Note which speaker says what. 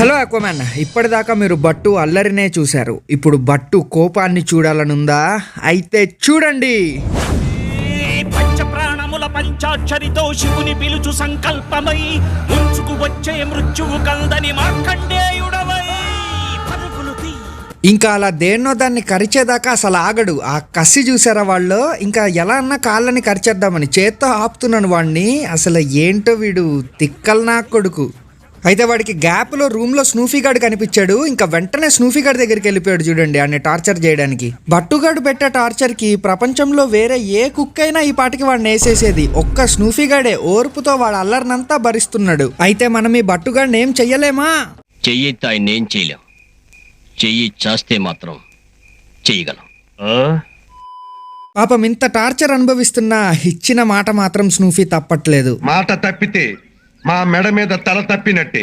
Speaker 1: Hello అక్వామ్యాన్, ఇప్పటిదాకా మీరు బట్టు అల్లరినే చూశారు. ఇప్పుడు బట్టు కోపాన్ని చూడాలనుందా? అయితే చూడండి.
Speaker 2: పంచ ప్రాణముల పంచాక్షరితో శివుని పిలుచు సంకల్పమై ముంచుకు వచ్చే మృత్యువు కందని మార్కండేయుడవై పరుగులు తీ.
Speaker 1: ఇంకా అలా దేన్నో దాన్ని కరిచేదాకా అసలు ఆగడు. ఆ కసి చూసారా వాళ్ళు? ఇంకా ఎలా అన్నా కాళ్ళని కరిచేద్దామని చేత్తో ఆపుతున్నాను వాడిని. అసలు ఏంటో వీడు తిక్కల్ నా కొడుకు. అయితే వాడికి గ్యాప్లో రూమ్లో స్నూఫీగాడు కనిపించాడు. ఇంకా వెంటనే స్నూఫీగాడి దగ్గరికి వెళ్ళిపోయాడు. చూడండి, అన్ని టార్చర్ చేయడానికి. బట్టుగాడు పెట్టే టార్చర్కి ప్రపంచంలో వేరే ఏ కుక్ అయినా ఈ పాటికి వాడిని వేసేసేది. ఒక్క స్నూఫీగాడే ఓర్పుతో వాడు అల్లరినంతా భరిస్తున్నాడు. అయితే మనం ఈ బట్టుగాడిని ఏం చెయ్యలేమా?
Speaker 3: చెయ్యితే ఆయన ఏం చేయలేం, చెయ్యి చేస్తే మాత్రం చెయ్యగలం.
Speaker 1: పాపం ఇంత టార్చర్ అనుభవిస్తున్నా ఇచ్చిన మాట మాత్రం స్నూఫీ తప్పట్లేదు.
Speaker 4: మాట తప్పితే మా మెడ మీద తల తప్పినట్టే.